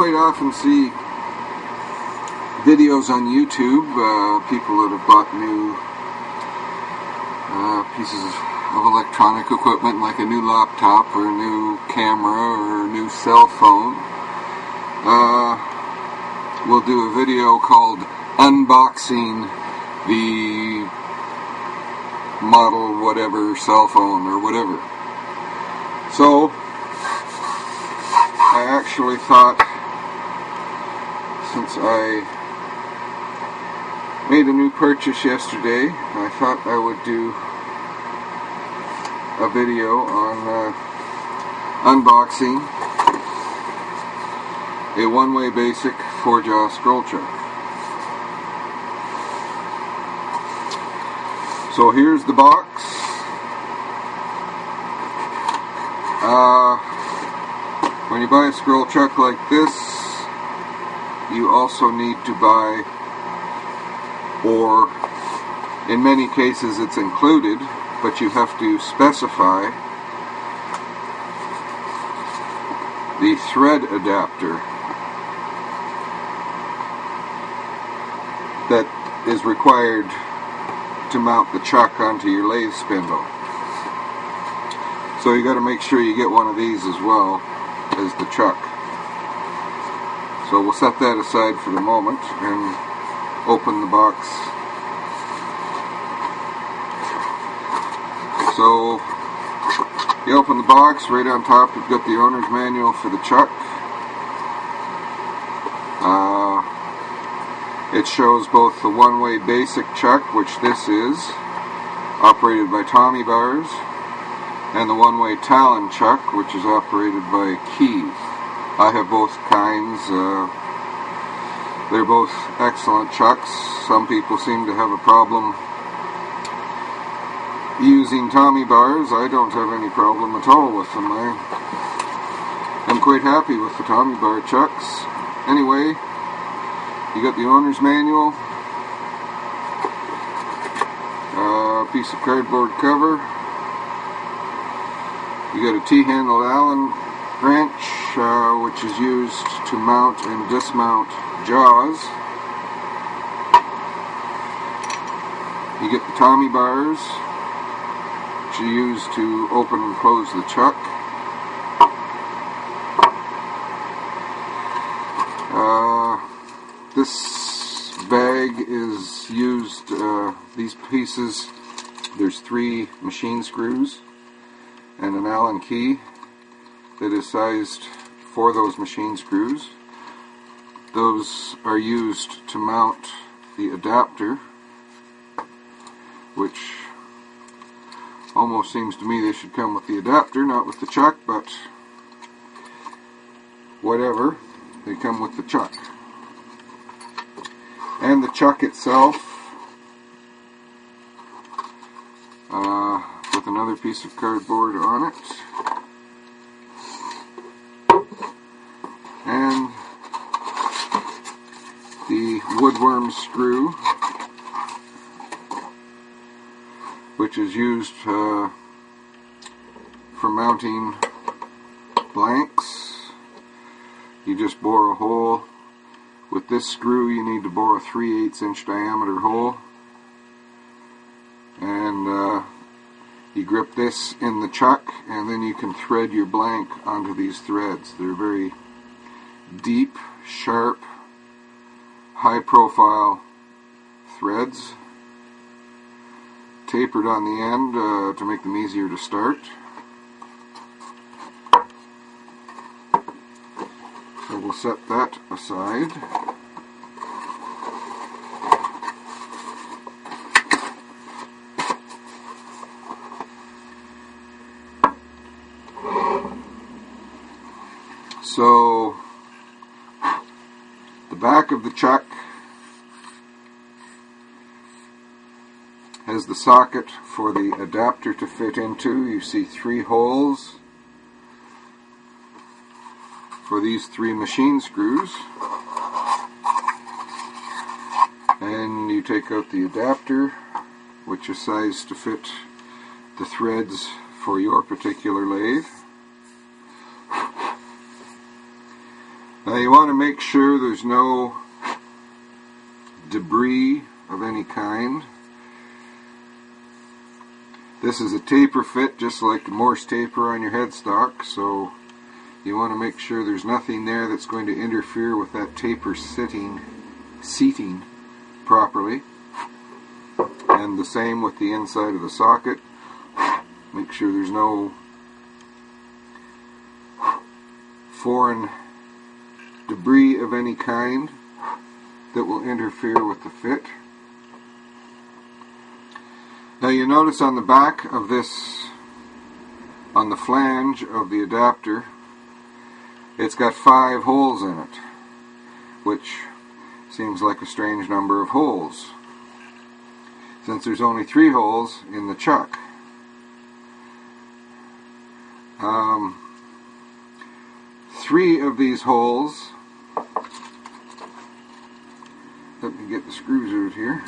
quite often see videos on YouTube, people that have bought new pieces of electronic equipment like a new laptop or a new camera or a new cell phone. We'll do a video called Unboxing the model whatever cell phone or whatever. So I actually thought, since I made a new purchase yesterday, I thought I would do a video on unboxing a Oneway basic 4-jaw scroll chuck. So here's the box. When you buy a scroll chuck like this, you also need to buy, or in many cases it's included, but you have to specify the thread adapter that is required to mount the chuck onto your lathe spindle. So you got to make sure you get one of these as well as the chuck. So we'll set that aside for the moment and open the box. So you open the box, right on top you've got the owner's manual for the chuck. It shows both the Oneway basic chuck, which this is, operated by Tommy bars, and the Oneway Talon chuck, which is operated by keys. I have both kinds. They're both excellent chucks. Some people seem to have a problem using Tommy bars. I don't have any problem at all with them. I'm quite happy with the Tommy bar chucks. Anyway, you got the owner's manual, piece of cardboard cover. You got a T-handled Allen wrench, which is used to mount and dismount jaws. You get the Tommy bars, which you use to open and close the chuck. This bag is used, these pieces, there's 3 machine screws and an Allen key that is sized for those machine screws. Those are used to mount the adapter, which almost seems to me they should come with the adapter, not with the chuck, but whatever, they come with the chuck. And the chuck itself, with another piece of cardboard on it, and the woodworm screw, which is used for mounting blanks. You just bore a hole. With this screw you need to bore a 3/8 inch diameter hole, and you grip this in the chuck, and then you can thread your blank onto these threads. They're very deep, sharp, high profile threads, tapered on the end to make them easier to start. So we'll set that aside. So the back of the chuck has the socket for the adapter to fit into. You see 3 holes for these 3 machine screws, and you take out the adapter, which is sized to fit the threads for your particular lathe. Now you want to make sure there's no debris of any kind. This is a taper fit, just like the Morse taper on your headstock, so you want to make sure there's nothing there that's going to interfere with that taper seating properly. And the same with the inside of the socket. Make sure there's no foreign debris of any kind that will interfere with the fit. Now you notice on the back of this, on the flange of the adapter, it's got 5 holes in it, which seems like a strange number of holes, since there's only 3 holes in the chuck. 3 of these holes, let me get the screws out here.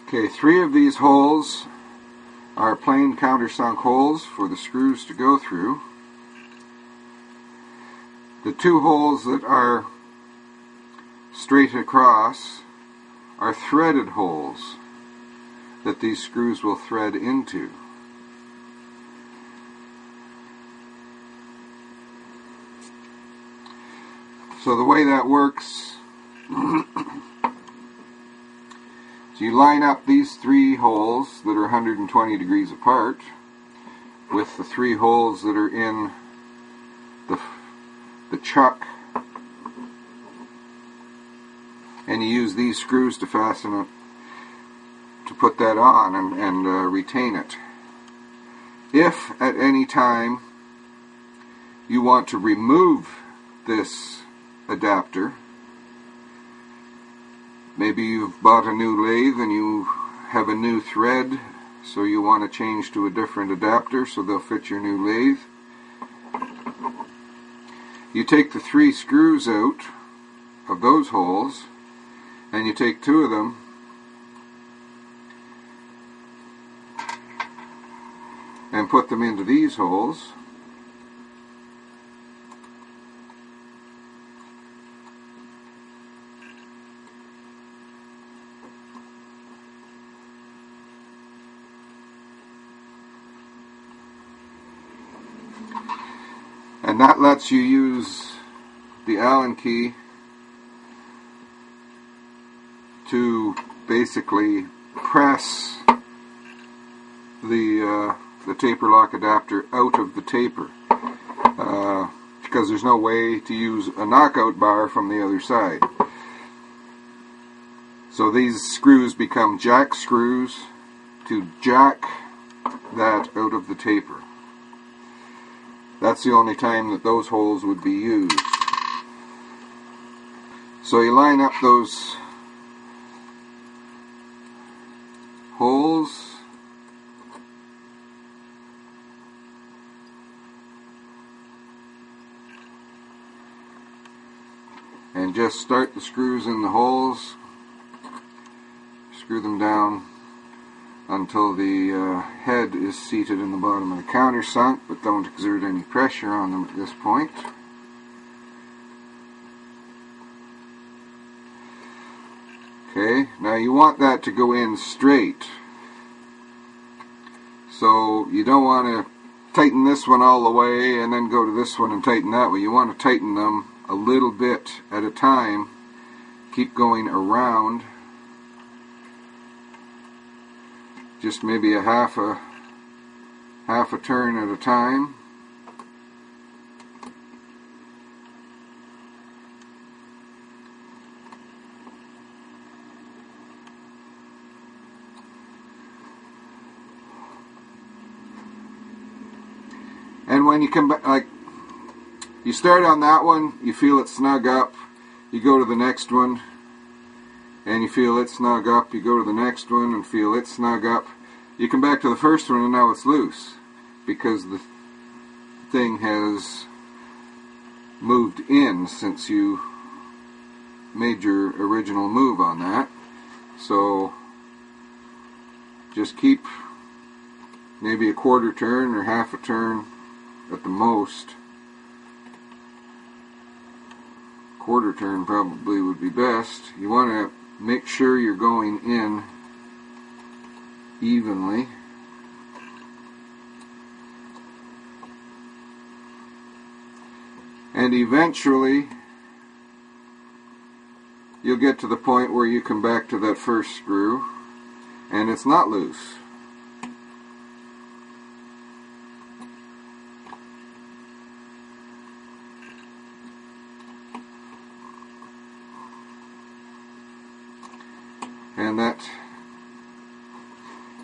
Okay, 3 of these holes are plain countersunk holes for the screws to go through. The 2 holes that are straight across are threaded holes that these screws will thread into. So the way that works, so you line up these 3 holes that are 120 degrees apart with the 3 holes that are in the chuck, and you use these screws to fasten it, to put that on and retain it. If at any time you want to remove this adapter, maybe you've bought a new lathe and you have a new thread, so you want to change to a different adapter so they'll fit your new lathe. You take the 3 screws out of those holes, and you take 2 of them and put them into these holes. And that lets you use the Allen key to basically press the taper lock adapter out of the taper, because there's no way to use a knockout bar from the other side. So these screws become jack screws to jack that out of the taper. That's the only time that those holes would be used. So you line up those holes, and just start the screws in the holes. Screw them down until the head is seated in the bottom of the countersunk, but don't exert any pressure on them at this point. Okay, now you want that to go in straight, so you don't want to tighten this one all the way and then go to this one and tighten that way. You want to tighten them a little bit at a time, keep going around, just maybe a half a turn at a time. And when you come back, like, you start on that one, you feel it snug up, you go to the next one, and you feel it snug up, you go to the next one and feel it snug up. You come back to the first one and now it's loose, because thing has moved in since you made your original move on that. So just keep maybe a quarter turn or half a turn at the most. Quarter turn probably would be best. You want to make sure you're going in evenly. And eventually you'll get to the point where you come back to that first screw and it's not loose. And that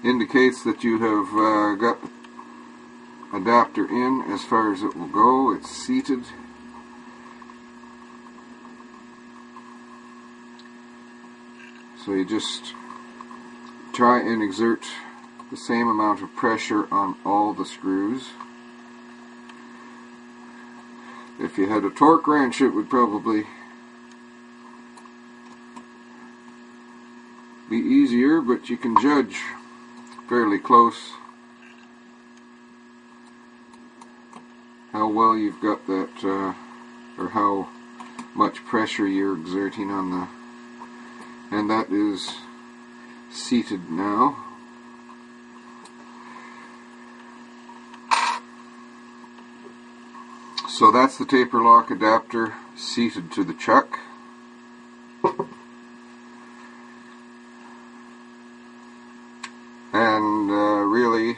indicates that you have got the adapter in as far as it will go. It's seated. So you just try and exert the same amount of pressure on all the screws. If you had a torque wrench, it would probably be easier, but you can judge fairly close how well you've got that, or how much pressure you're exerting on the, and that is seated now. So that's the taper lock adapter seated to the chuck. And really,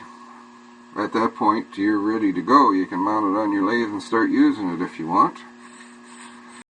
at that point, you're ready to go. You can mount it on your lathe and start using it if you want.